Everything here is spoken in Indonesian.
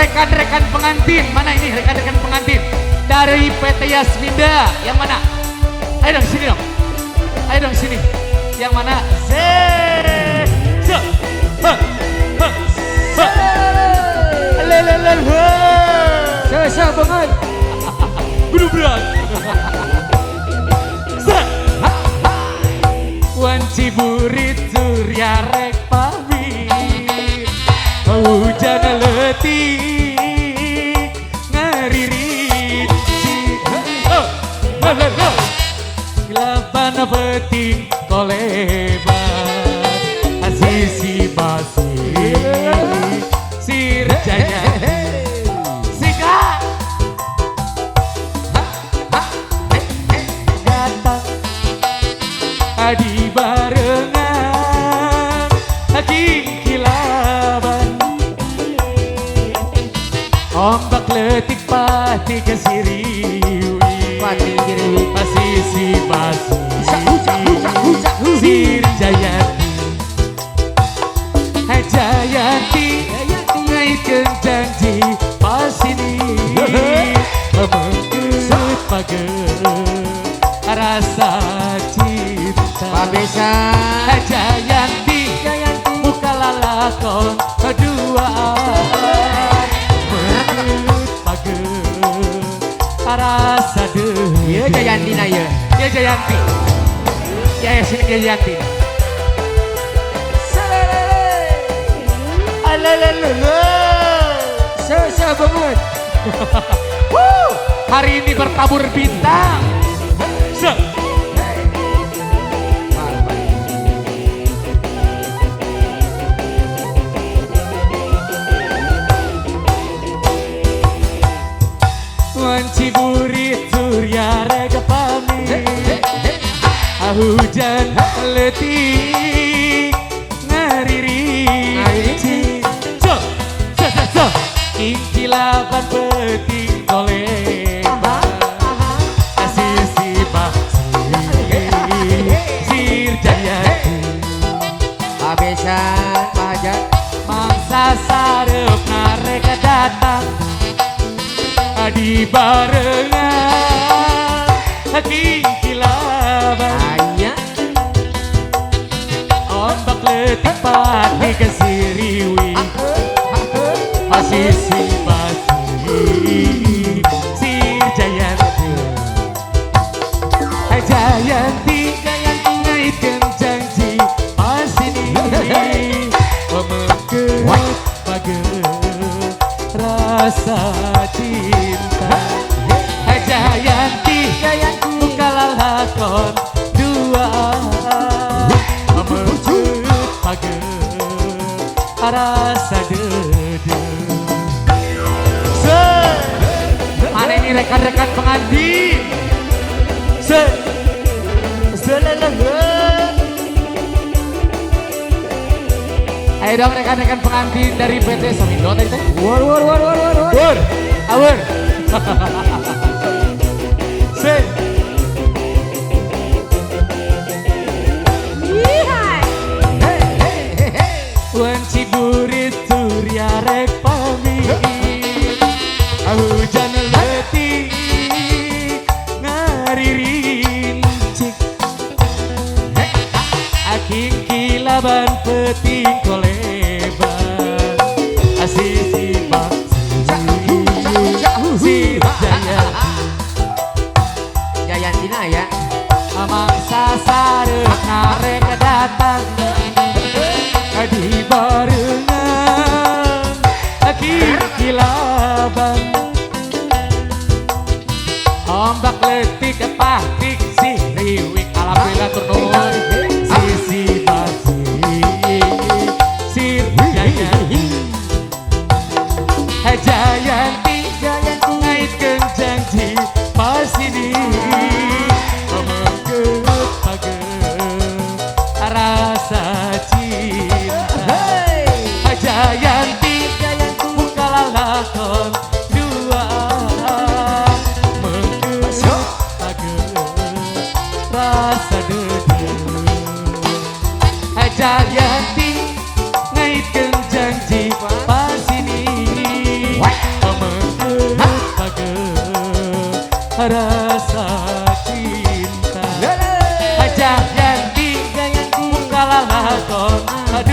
rekan-rekan pengantin. Mana ini rekan-rekan pengantin dari PT Yasminda? Yang mana? Ayo dong sini dong. Ayo dong sini. Yang mana? Sesa banget. Guru berat. Wanci burit surya rek pamit. Hujan letih ngaririt. Gelapan peting kolebat. Asisi basi sirjaya. Di barengan kilaban ombak letik pati kesiriwi pasisi basi sir Jayanti ngaitkeun janji pasini mengkeut pageung rasa cinta Pabesa Jayanti buka lalakon keduaan mengkeut pageung rasa deui. Ieu Jayanti na ieu. Ya Jayanti. Ya sini Jayanti. Sesa banget. Hari ini bertabur bintang. Wanci burit surya rega pamit. Hujan letih ngaririt. Kilaban peting koleban asisi basi sir Jayanti Pabesan pajak mangsa sarep nareka datang di barengan kilaban hanya ombak letih pati kesiriwi asisi basi sir Jayanti. Jayanti ngaitkeun janji pasini mengkeut pageung rasa cinta. Jayanti buka lalakon duaan mengkeut pageung rasa deudeu. Mana ini rekan-rekan pengantin? Ayo dong rekan-rekan pengantin dari PT Samindo tadi teh. War. Wur, awur. Wanci burit surya rek pamit. Hujan letih ngaririntik. Aking kilaban peting koleban asisi basi sir Jayanti na ya. mangsa sarep narek datang di barengan kilaban ombak letik pahtik si riwik alhamdulillah turun sisi basi sir Jayanti cinta. Aja Yanti, bukalah lakon.